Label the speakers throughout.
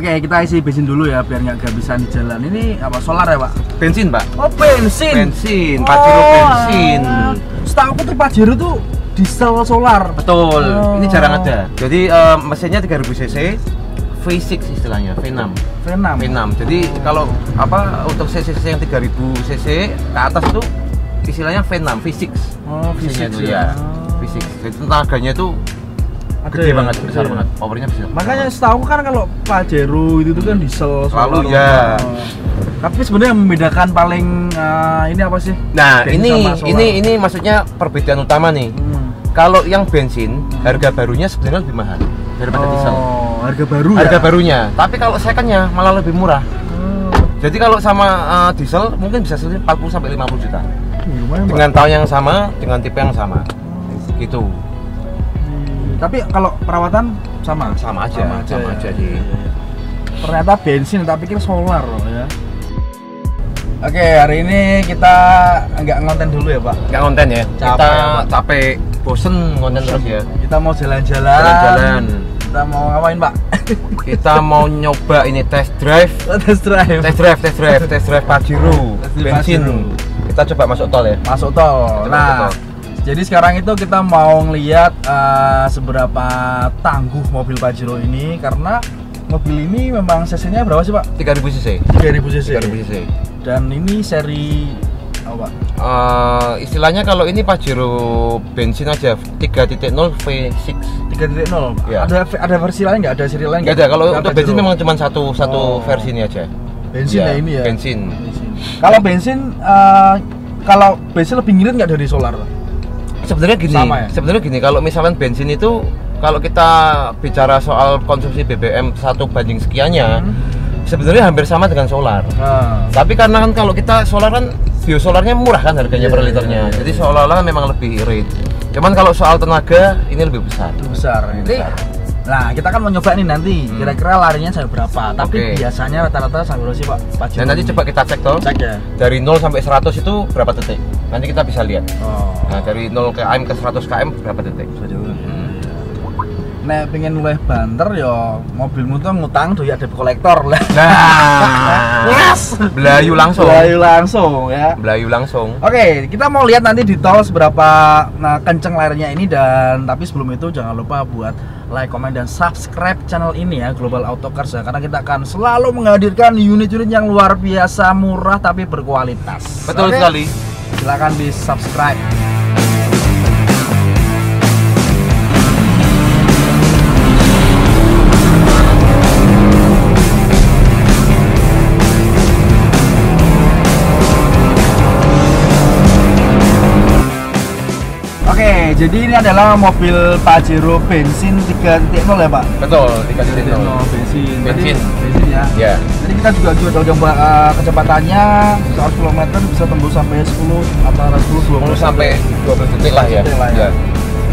Speaker 1: Oke, kita isi bensin dulu ya biar nggak kehabisan di jalan. Ini apa, solar ya Pak?
Speaker 2: Bensin Pak.
Speaker 1: Oh bensin.
Speaker 2: Bensin, Pajero bensin.
Speaker 1: Setahu aku tuh Pajero tuh diesel solar.
Speaker 2: Betul, ini jarang ada. Jadi mesinnya 3000 cc, V6 istilahnya, V6. V6. Jadi kalau apa untuk cc yang 3000 cc ke atas itu istilahnya V6, V6.
Speaker 1: Oh,
Speaker 2: mesinnya
Speaker 1: V6
Speaker 2: itu ya. V6. Jadi tenaganya itu gede banget, besar banget, powernya besar.
Speaker 1: Makanya setahu kan kalau Pajero itu tuh kan diesel solar.
Speaker 2: Lalu ya.
Speaker 1: Tapi sebenarnya yang membedakan paling ini apa sih?
Speaker 2: Nah, ini maksudnya perbedaan utama nih. Kalau yang bensin, harga barunya sebenarnya lebih mahal daripada diesel.
Speaker 1: Harga baru
Speaker 2: harga
Speaker 1: ya?
Speaker 2: barunya. Tapi kalau secondnya malah lebih murah. Jadi kalau sama diesel mungkin bisa selisih 40 sampai 50 juta. Dengan tahun yang sama, dengan tipe yang sama. Gitu.
Speaker 1: Tapi kalau perawatan sama?
Speaker 2: Sama aja sih.
Speaker 1: Ternyata bensin, tapi pikir solar loh ya. Oke, hari ini kita nggak ngonten dulu ya Pak?
Speaker 2: Nggak ngonten ya? Kita capek, bosen ngonten terus ya.
Speaker 1: Kita mau jalan-jalan. Kita mau ngapain Pak?
Speaker 2: Kita mau nyoba ini test drive Pajero bensin. Kita coba masuk tol ya?
Speaker 1: Masuk tol. Nah, jadi sekarang itu kita mau ngeliat seberapa tangguh mobil Pajero ini, karena mobil ini memang cc-nya berapa sih Pak?
Speaker 2: 3000 cc.
Speaker 1: 3000 cc. Dan ini seri apa?
Speaker 2: Istilahnya kalau ini Pajero bensin aja 3.0 V6.
Speaker 1: 3.0.
Speaker 2: Ya.
Speaker 1: Ada versi lain nggak? Ada seri lain
Speaker 2: nggak? Ada. Kalau untuk bensin memang cuma satu versi ini aja.
Speaker 1: Bensin ya ini ya.
Speaker 2: Bensin.
Speaker 1: Kalau bensin lebih ngirit nggak dari solar?
Speaker 2: Sebenarnya gini.
Speaker 1: Sama ya?
Speaker 2: Sebenarnya gini. Kalau misalkan bensin itu kalau kita bicara soal konsumsi BBM 1 banding sekiannya, sebenarnya hampir sama dengan solar. Tapi karena kan kalau kita solar kan biosolarnya murah kan harganya per liternya. Jadi seolah-olah memang lebih irit. Cuman kalau soal tenaga ini lebih besar. Nah, kita kan mau nyoba nih nanti kira-kira larinya sampai berapa. Tapi biasanya rata-rata sampai berapa sih Pak? Dan nanti coba kita cek toh. Cek ya. Dari 0 sampai 100 itu berapa detik? Nanti kita bisa lihat. Nah, dari 0 km ke 100 km berapa detik? Nek pengen mulai banter ya mobilmu tuh ngutang duit debt kolektor lah. Nah, belayu langsung ya. Belayu langsung. Oke, kita mau lihat nanti di tol seberapa kenceng layarnya ini, dan tapi sebelum itu jangan lupa buat like, komen, dan subscribe channel ini ya, Global Auto Cars ya, karena kita akan selalu menghadirkan unit-unit yang luar biasa murah tapi berkualitas. Betul sekali. Silakan di subscribe. Oke, jadi ini adalah mobil Pajero bensin 3.0 ya Pak? Betul, 3.0 bensin ya. Yeah. Jadi kita juga coba kecepatannya 100 km bisa tembus sampai 10 antara 10 sampai 12 detik lah ya.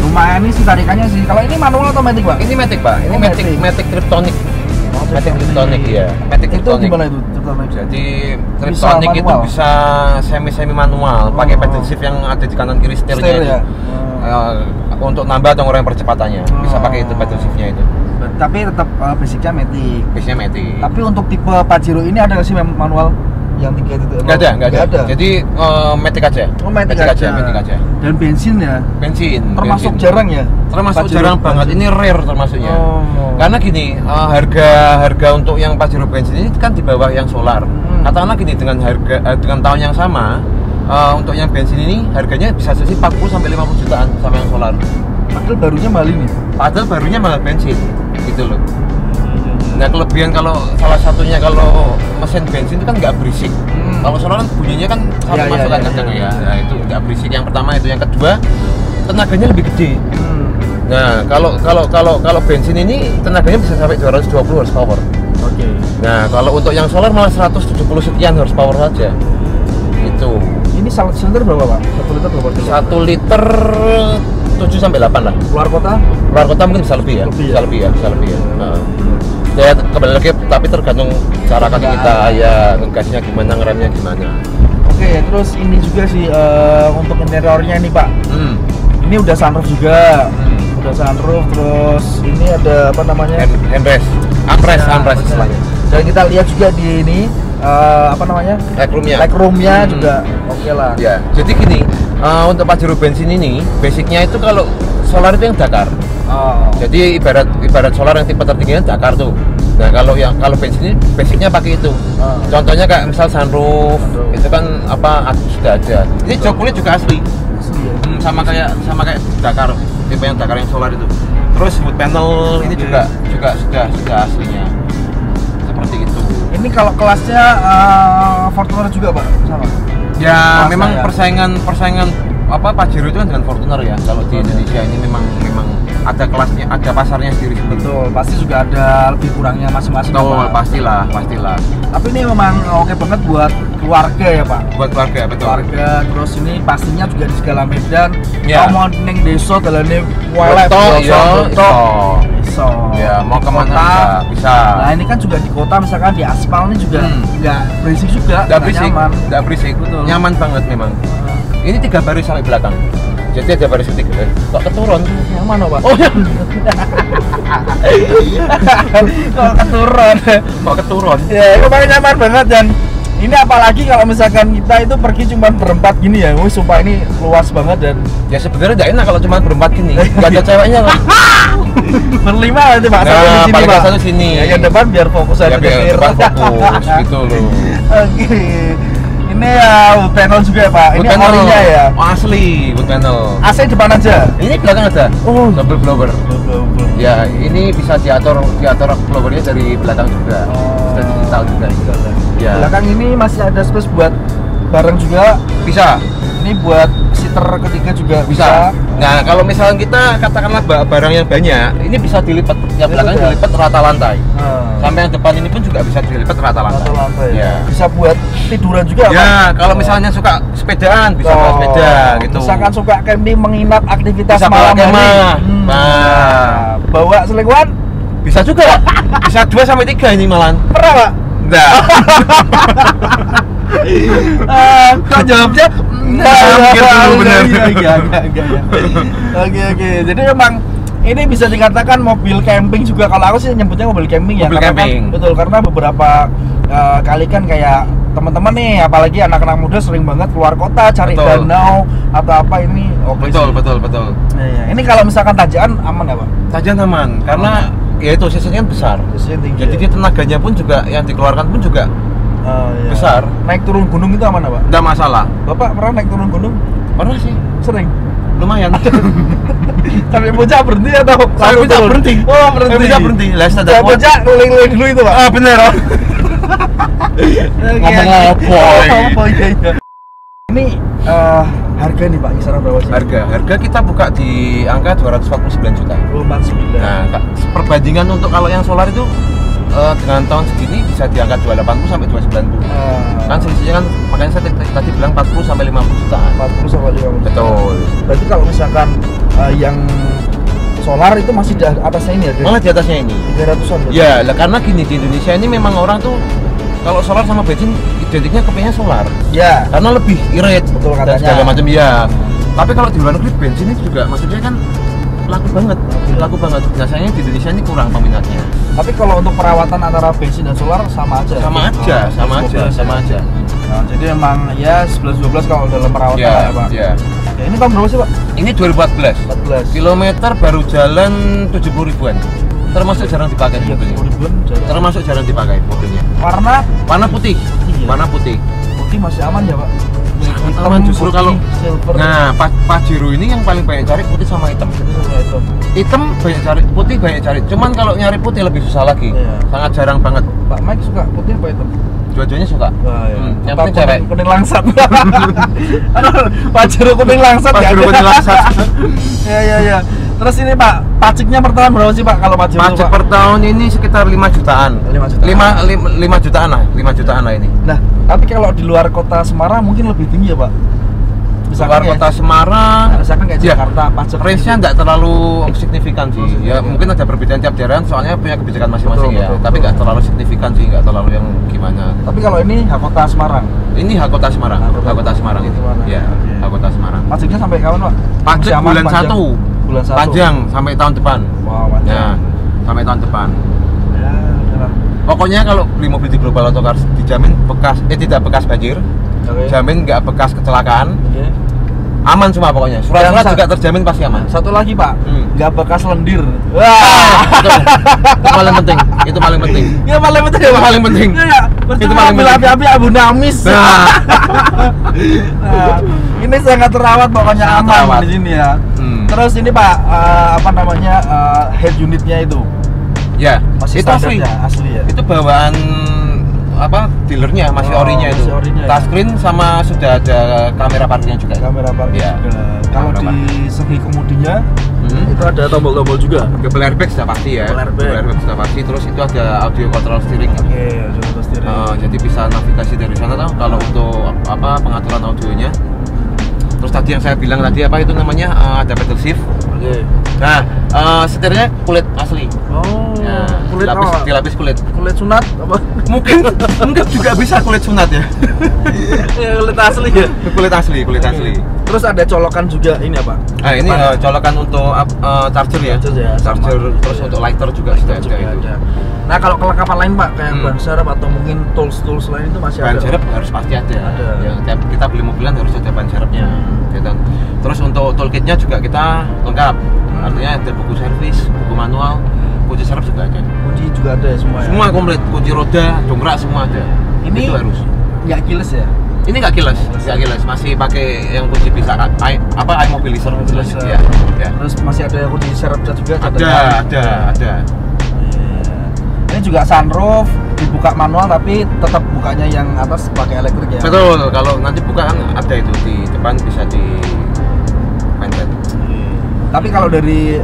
Speaker 2: Lumayan nih sih tarikannya sih. Kalau ini manual atau matic Pak? Ini matic Pak. Ini matic Triptonic. Matic Triptonic ya. Matic Triptonic. Itu gimana itu Triptonic? Jadi Triptonic itu bisa semi manual, pakai pedal shift yang ada di kanan kiri setirnya. Untuk nambah atau ngurangi percepatannya bisa pakai itu pedal shiftnya itu. Tapi tetap basicnya matic. Tapi untuk tipe Pajero ini ada nggak sih manual yang 3.0? Nggak ada. Jadi matic aja. Matic aja. Dan bensin ya? Bensin. Termasuk jarang ya? Termasuk jarang banget. Ini rare termasuknya. Karena gini, harga untuk yang Pajero bensin ini kan di bawah yang solar. Katakanlah gini, dengan tahun yang sama, untuk yang bensin ini harganya bisa selisih 40 sampai 50 jutaan sama yang solar. Padahal barunya mahal ini. Padahal barunya malah bensin, gitu loh. Nah, kelebihan kalau salah satunya kalau mesin bensin itu kan nggak berisik. Kalau solar kan bunyinya kan satu masukan kencang ya. Nah, itu nggak berisik. Yang pertama itu, yang kedua tenaganya lebih gede. Nah, kalau bensin ini tenaganya bisa sampai 220 horsepower. Nah, kalau untuk yang solar malah 170 sekian horsepower saja. Itu. Ini silinder berapa Pak? 1 liter berapa? 1 liter 7 sampai 8 lah. Keluar kota mungkin bisa lebih ya. Bisa lebih ya. Ya kembali lagi, tapi tergantung cara kaki kita ya, ngegasnya gimana, ngeremnya gimana. Oke, terus ini juga sih untuk interiornya nih Pak. Ini udah sunroof juga. Udah sunroof, terus ini ada apa namanya? Ampres istilahnya.
Speaker 1: Dan kita lihat juga di ini apa namanya? Legroomnya juga oke lah.
Speaker 2: Ya, jadi gini, untuk Pajero bensin ini basicnya itu kalau solar itu yang Dakar. Jadi ibarat solar yang tipe tertingginya Dakar tuh. Nah kalau bensin ini basicnya pakai itu. Contohnya kayak misal sunroof, itu kan sudah ada. Ini jok kulit juga asli. Sama kayak Dakar, tipe yang Dakar yang solar itu. Terus wood panel ini juga sudah aslinya. Seperti itu.
Speaker 1: Ini kalau kelasnya Fortuner juga Pak, sama?
Speaker 2: Ya memang persaingan Pajero itu kan dengan Fortuner ya. Kalau di Indonesia ini memang ada kelasnya, ada pasarnya sendiri.
Speaker 1: Betul, pasti juga ada lebih kurangnya masing-masing.
Speaker 2: Betul, pastilah.
Speaker 1: Tapi ini memang oke banget buat keluarga ya Pak.
Speaker 2: Buat keluarga, betul.
Speaker 1: Keluarga, terus ini pastinya juga di segala medan.
Speaker 2: Ya.
Speaker 1: Mau neng desa dalane walek
Speaker 2: iso. Ya, mau kemana bisa.
Speaker 1: Nah ini kan juga di kota misalkan di aspal ini juga nggak berisik juga,
Speaker 2: nggak berisik. Betul. Nyaman banget memang. Ini 3 baris sampai belakang. Jadi ada baris ketiga. Kok keturun?
Speaker 1: Yang mana Pak?
Speaker 2: Oh ya. Kok keturun?
Speaker 1: Ya itu paling nyaman banget. Dan ini apalagi kalau misalkan kita itu pergi cuma berempat gini ya, sumpah ini luas banget. Dan
Speaker 2: ya sebenarnya tidak enak kalau cuma berempat gini, nggak ada ceweknya kan.
Speaker 1: Berlima nanti Pak,
Speaker 2: satu sini.
Speaker 1: Ya, yang depan biar fokus aja.
Speaker 2: Biar depan fokus gitu loh.
Speaker 1: Oke. Ini ya wood panel juga ya Pak. Ini orinya ya.
Speaker 2: Asli wood panel.
Speaker 1: AC depan aja.
Speaker 2: Ini belakang ada.
Speaker 1: Oh,
Speaker 2: double blower. Ya, ini bisa diatur blowernya dari belakang juga. Sudah digital juga. Ya.
Speaker 1: Belakang ini masih ada space buat barang juga.
Speaker 2: Bisa.
Speaker 1: Ini buat seater ketiga juga bisa.
Speaker 2: Nah, kalau misalnya kita katakanlah barang yang banyak, ini bisa dilipat. Yang belakang dilipat rata lantai. Sampai yang depan ini pun juga bisa dilipat rata lantai.
Speaker 1: Ya. Bisa buat tiduran juga.
Speaker 2: Ya, kalau misalnya suka sepedaan bisa bawa sepeda gitu.
Speaker 1: Misalkan suka camping, menginap aktivitas
Speaker 2: bisa
Speaker 1: malam
Speaker 2: kemah.
Speaker 1: Nah, bawa selingkuhan
Speaker 2: bisa juga. Bisa 2 sampai 3 ini malan.
Speaker 1: Pernah Pak?
Speaker 2: Enggak.
Speaker 1: Kok jawabnya?
Speaker 2: Bener.
Speaker 1: Oke. Jadi memang ini bisa dikatakan mobil camping juga. Kalau aku sih nyebutnya mobil camping ya.
Speaker 2: Mobil camping.
Speaker 1: Kan, betul, karena beberapa kali kan kayak teman-teman nih, apalagi anak-anak muda sering banget keluar kota cari danau atau apa ini.
Speaker 2: Betul.
Speaker 1: Iya. Ini kalau misalkan tanjakan aman ya Pak?
Speaker 2: Tanjakan aman karena ya itu sisinya besar. Jadi dia tenaganya pun juga yang dikeluarkan pun juga besar.
Speaker 1: Naik turun gunung itu aman Pak?
Speaker 2: Nggak masalah.
Speaker 1: Bapak pernah naik turun gunung?
Speaker 2: Pernah sih.
Speaker 1: Sering?
Speaker 2: Lumayan.
Speaker 1: Sampai puncak berhenti atau?
Speaker 2: Sampai puncak berhenti.
Speaker 1: Oh berhenti.
Speaker 2: Sampai puncak berhenti.
Speaker 1: Sampai puncak keliling-keliling dulu itu Pak?
Speaker 2: Bener. Ngomong apa?
Speaker 1: Iya. Ini harga nih Pak, kisaran berapa sih?
Speaker 2: Harga kita buka di angka 249 juta.
Speaker 1: 249.
Speaker 2: Nah, perbandingan untuk kalau yang solar itu dengan tahun segini bisa di angka 280 sampai 290. Kan selisihnya kan, makanya saya tadi bilang 40 sampai 50 jutaan.
Speaker 1: 40 sampai 50 juta.
Speaker 2: Betul.
Speaker 1: Berarti kalau misalkan yang solar itu masih di atasnya ini ya?
Speaker 2: Malah di atasnya ini.
Speaker 1: 300-an.
Speaker 2: Ya, karena gini, di Indonesia ini memang orang tuh kalau solar sama bensin identiknya kepingnya solar.
Speaker 1: Ya.
Speaker 2: Karena lebih irit.
Speaker 1: Betul katanya.
Speaker 2: Dan segala macam ya. Tapi kalau di luar negeri bensin itu juga maksudnya kan laku banget. Nah, sayangnya di Indonesia ini kurang peminatnya.
Speaker 1: Tapi kalau untuk perawatan antara bensin dan solar sama aja.
Speaker 2: Sama aja.
Speaker 1: Nah, jadi emang ya 11-12 kalau dalam perawatan ya Pak.
Speaker 2: Iya.
Speaker 1: Ya, ini tahun berapa sih Pak?
Speaker 2: Ini 2014. Kilometer baru jalan 70 ribuan. Termasuk jarang dipakai mobilnya.
Speaker 1: 70 ribuan jarang.
Speaker 2: Termasuk jarang dipakai mobilnya.
Speaker 1: Warna
Speaker 2: putih.
Speaker 1: Iya.
Speaker 2: Warna putih.
Speaker 1: Putih masih aman ya Pak?
Speaker 2: Aman justru kalau
Speaker 1: silver.
Speaker 2: Nah, Pajero ini yang paling banyak cari putih sama hitam. Hitam banyak cari, putih banyak cari. Cuman kalau nyari putih lebih susah lagi. Iya. Sangat jarang banget.
Speaker 1: Pak Mike suka putih apa hitam?
Speaker 2: Dua-duanya suka.
Speaker 1: Yang penting cewek. Kuning langsat. Pajero kuning langsat. Ya. Terus ini Pak, pajaknya per tahun berapa sih Pak kalau Pajero?
Speaker 2: Pajak per tahun ini sekitar 5 jutaan. 5 jutaan lah ini.
Speaker 1: Nah, tapi kalau di luar kota Semarang mungkin lebih tinggi ya Pak?
Speaker 2: Luar kota Semarang,
Speaker 1: misalkan kayak Jakarta, pajak
Speaker 2: range-nya nggak terlalu signifikan sih. Ya mungkin ada perbedaan tiap daerah, soalnya punya kebijakan masing-masing ya. Tapi nggak terlalu signifikan sih, nggak terlalu yang gimana.
Speaker 1: Tapi kalau ini hak kota Semarang?
Speaker 2: Ini hak kota Semarang. Hak kota Semarang itu. Ya, hak kota Semarang.
Speaker 1: Pajaknya sampai kapan Pak?
Speaker 2: Pajak bulan 1. Panjang sampai tahun depan.
Speaker 1: Wow, panjang.
Speaker 2: Ya, sampai tahun depan.
Speaker 1: Ya,
Speaker 3: Pokoknya kalau beli mobil di Global Auto Cars dijamin tidak bekas banjir, jamin nggak bekas kecelakaan, aman semua pokoknya. Surat-surat juga terjamin pasti aman.
Speaker 2: Satu lagi Pak, nggak bekas lendir.
Speaker 3: Wah, itu paling penting. Itu paling penting.
Speaker 2: Ya paling penting ya Pak.
Speaker 3: Paling penting.
Speaker 2: Ya, itu paling penting. Api-api Abu Namis. Nah, ini sangat terawat pokoknya, sangat aman terawat di sini ya. Terus ini Pak, apa namanya, head unitnya itu?
Speaker 3: Ya,
Speaker 2: masih
Speaker 3: itu asli.
Speaker 2: Ya, asli ya.
Speaker 3: Itu bawaan apa dealernya masih orinya itu. Touchscreen ya? Sama sudah ada kamera parkirnya juga.
Speaker 2: Kamera parkir ya. Juga. Kalau di segi kemudinya itu ada tombol-tombol juga.
Speaker 3: Double airbag sudah pasti ya. Double airbag sudah pasti. Terus itu ada audio control steering.
Speaker 2: Oke, audio control steering.
Speaker 3: Jadi bisa navigasi dari sana tau. Kalau untuk apa pengaturan audionya. Terus tadi yang saya bilang tadi apa itu namanya ada pedal shift.
Speaker 2: Oke.
Speaker 3: Nah, setirnya kulit asli.
Speaker 2: Oh. Ya, kulit
Speaker 3: dilapis kulit.
Speaker 2: Kulit sunat apa?
Speaker 3: Mungkin juga bisa kulit sunat ya.
Speaker 2: Ya, kulit asli ya.
Speaker 3: Kulit asli.
Speaker 2: Terus ada colokan juga ini apa?
Speaker 3: Nah, ini colokan untuk charger ya. Charger terus untuk lighter juga sudah ada itu.
Speaker 2: Nah, kalau kelengkapan lain Pak kayak ban serep atau mungkin tools lain itu masih ada.
Speaker 3: Ban serep harus pasti ada. Ya, kita beli mobilan harus ada ban serepnya. Gitu. Terus untuk toolkitnya juga kita lengkap. Artinya ada buku servis, buku manual, kunci serep juga ada.
Speaker 2: Kunci juga ada ya semua.
Speaker 3: Semua komplit, kunci roda, dongkrak semua ada.
Speaker 2: Ini itu harus. Nggak keyless ya?
Speaker 3: Ini nggak keyless, masih pakai yang kunci bisa iMobilizer
Speaker 2: ya. Terus masih ada kunci serep juga.
Speaker 3: Ada.
Speaker 2: Ini juga sunroof dibuka manual tapi tetap bukanya yang atas pakai elektrik ya.
Speaker 3: Betul, kalau nanti buka kan ada itu di depan bisa dipencet.
Speaker 2: Tapi kalau dari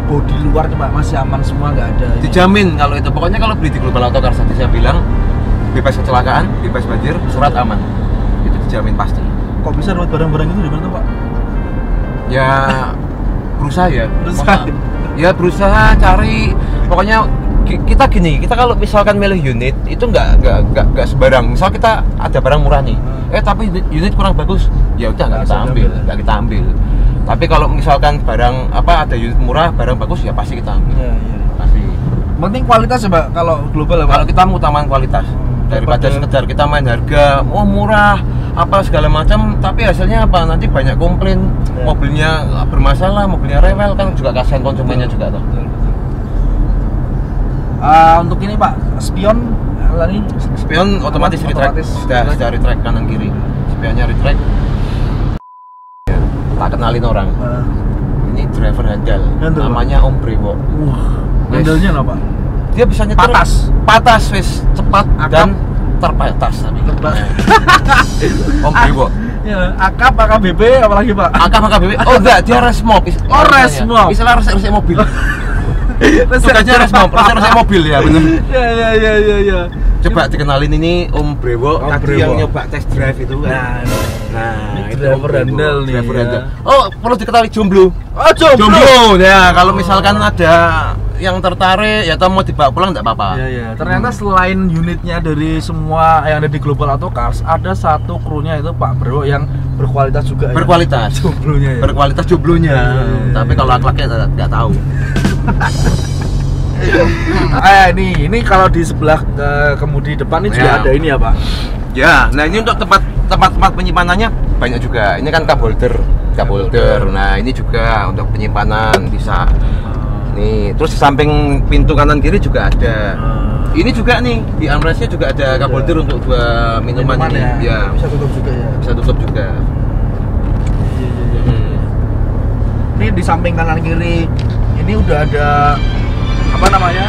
Speaker 2: bodi luar coba masih aman semua, nggak ada.
Speaker 3: Dijamin kalau itu. Pokoknya kalau beli di Global Auto Cars tadi saya bilang bebas kecelakaan, bebas banjir, surat aman. Itu dijamin pasti.
Speaker 2: Kok bisa dapat barang-barang itu di mana Pak?
Speaker 3: Ya berusaha ya. Berusaha cari. Pokoknya kita kalau misalkan milih unit itu nggak sembarang. Misal kita ada barang murah nih, tapi unit kurang bagus, ya udah nggak kita ambil. Tapi kalau misalkan barang ada unit murah, barang bagus ya pasti kita ambil.
Speaker 2: Iya.
Speaker 3: Pasti.
Speaker 2: Penting kualitas ya Pak. Kalau global
Speaker 3: kalau kita mengutamakan kualitas daripada sekedar kita main harga, murah apa segala macam, tapi hasilnya apa? Nanti banyak komplain, mobilnya bermasalah, mobilnya rewel, kan juga kasihan konsumennya juga toh.
Speaker 2: Untuk ini Pak, spion
Speaker 3: otomatis retract. Sudah retract kanan kiri. Spionnya retract. Ya, tak kenalin orang. Ini driver handal. Namanya Om Brewo.
Speaker 2: Handalnya apa?
Speaker 3: Dia bisa nyetir patas wis cepat dan terbatas tadi. Om Brewo.
Speaker 2: Ya, AKBP apalagi Pak?
Speaker 3: AKBP. Oh enggak, dia resmop.
Speaker 2: Resmop.
Speaker 3: Istilah resep mobil. Tugasnya resmop mobil ya, benar.
Speaker 2: Ya.
Speaker 3: Coba dikenalin ini Om Brewo, yang nyoba test drive itu kan. Nah,
Speaker 2: itu driver handal nih.
Speaker 3: Oh, perlu diketahui jomblo.
Speaker 2: Oh, jomblo.
Speaker 3: Ya, kalau misalkan ada yang tertarik ya atau mau dibawa pulang enggak apa-apa.
Speaker 2: Iya. Ternyata selain unitnya dari semua yang ada di Global Auto Cars, ada satu krunya itu Pak Brewo yang berkualitas juga.
Speaker 3: Berkualitas.
Speaker 2: Jomblonya ya.
Speaker 3: Berkualitas jomblonya. Tapi kalau akhlaknya enggak tahu.
Speaker 2: Ini kalau di sebelah kemudi depan ini juga ada ini ya Pak.
Speaker 3: Ya, nah ini untuk tempat penyimpanannya banyak juga. Ini kan cup holder. Nah ini juga untuk penyimpanan bisa. Nih, terus di samping pintu kanan kiri juga ada. Ini juga nih di armrestnya juga ada cup holder untuk dua minuman ini. Ya.
Speaker 2: Bisa tutup juga ya.
Speaker 3: Bisa tutup juga.
Speaker 2: Ini di samping kanan kiri ini udah ada apa namanya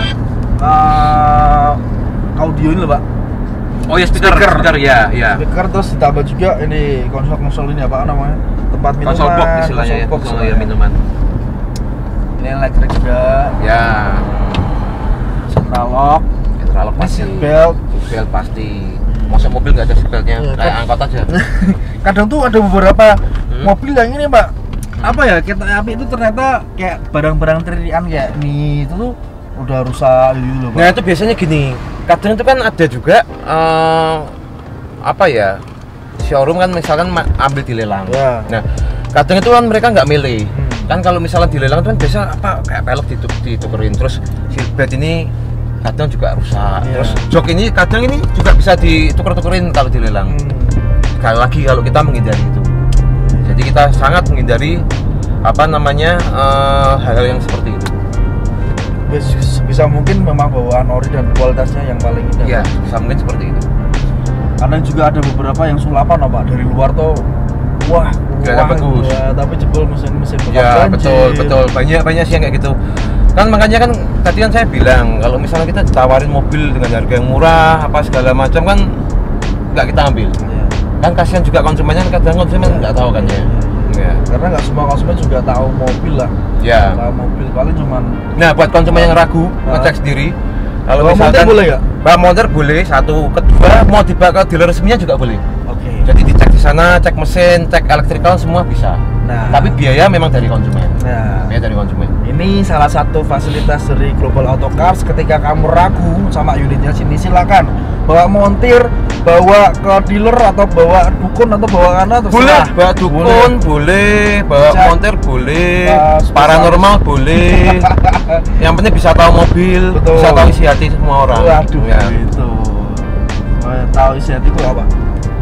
Speaker 2: audio ini loh Pak.
Speaker 3: Oh ya speaker ya.
Speaker 2: Speaker terus ditambah juga ini konsol ini apa namanya, tempat minuman.
Speaker 3: Konsol box istilahnya ya, minuman.
Speaker 2: Ini elektrik juga.
Speaker 3: Ya.
Speaker 2: Central lock
Speaker 3: pasti.
Speaker 2: Seatbelt
Speaker 3: pasti. Masa mobil nggak ada seatbeltnya? Kayak angkot aja.
Speaker 2: Kadang tuh ada beberapa mobil yang ini Pak, apa ya, kereta api itu ternyata kayak barang-barang triliunan kayak ini itu tuh udah rusak gitu loh Pak.
Speaker 3: Nah itu biasanya gini, kadang itu kan ada juga apa ya, showroom kan misalkan ambil dilelang. Nah kadang itu kan mereka nggak milih. Kan kalau misalnya dilelang itu kan biasa apa kayak pelek ditukerin, terus seatbelt ini kadang juga rusak.
Speaker 1: Iya.
Speaker 3: Terus jok ini kadang ini juga bisa dituker-tukerin kalau dilelang. Sekali lagi kalau kita menghindari itu. Jadi kita sangat menghindari hal-hal yang seperti itu.
Speaker 1: Bisa mungkin memang bawaan ori dan kualitasnya yang paling indah.
Speaker 3: Iya, bisa mungkin seperti itu.
Speaker 1: Karena juga ada beberapa yang sulapan Pak, dari luar tuh wah
Speaker 3: bagus.
Speaker 1: Ya, tapi jebol mesin
Speaker 3: Ya, betul. Banyak sih yang kayak gitu. Kan makanya kan tadi kan saya bilang kalau misalnya kita ditawarin mobil dengan harga yang murah apa segala macam kan nggak kita ambil.
Speaker 1: Ya.
Speaker 3: Kan kasihan juga konsumennya, kadang konsumen nggak tahu kan ya. Ya.
Speaker 1: Karena nggak semua konsumen juga tahu mobil lah.
Speaker 3: Ya.
Speaker 1: Tahu mobil paling cuman.
Speaker 3: Nah, buat konsumen yang ragu ngecek sendiri. Kalau
Speaker 1: bawa
Speaker 3: misalkan
Speaker 1: motor boleh nggak?
Speaker 3: Bawa motor boleh, satu, kedua mau dibawa ke dealer resminya juga boleh.
Speaker 1: Oke.
Speaker 3: Jadi dicek di sana, cek mesin, cek elektrikal semua bisa.
Speaker 1: Nah.
Speaker 3: Tapi biaya memang dari konsumen.
Speaker 1: Nah.
Speaker 3: Biaya dari konsumen.
Speaker 1: Ini salah satu fasilitas dari Global Auto Cars. Ketika kamu ragu sama unitnya sini, silakan bawa montir, bawa ke dealer atau bawa dukun atau bawa mana terserah.
Speaker 3: Boleh, bawa dukun boleh, bawa
Speaker 1: Cek.
Speaker 3: montir boleh,
Speaker 1: Pas,
Speaker 3: paranormal boleh. Yang penting bisa tahu mobil,
Speaker 1: Betul.
Speaker 3: bisa tahu isi hati semua orang.
Speaker 1: Waduh,
Speaker 3: Ya.
Speaker 1: gitu. Tahu isi hatiku apa?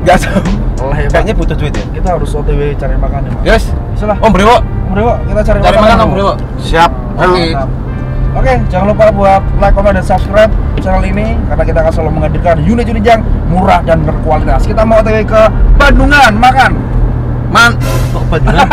Speaker 3: Nggak tahu.
Speaker 1: Oleh
Speaker 3: Kayaknya butuh duit ya.
Speaker 1: kita harus OTW cari makan ya, Pak.
Speaker 3: Yes.
Speaker 1: Bisa lah.
Speaker 3: Om Brewo,
Speaker 1: Om Dewo, kita cari
Speaker 3: makan Om
Speaker 1: dulu.
Speaker 3: Brewo. Siap. Oke.
Speaker 1: Mantap. Oke, jangan lupa buat like, comment, dan subscribe channel ini karena kita akan selalu menghadirkan unit-unit yang murah dan berkualitas. Kita mau OTW ke Bandungan makan.
Speaker 3: Kok Bandungan?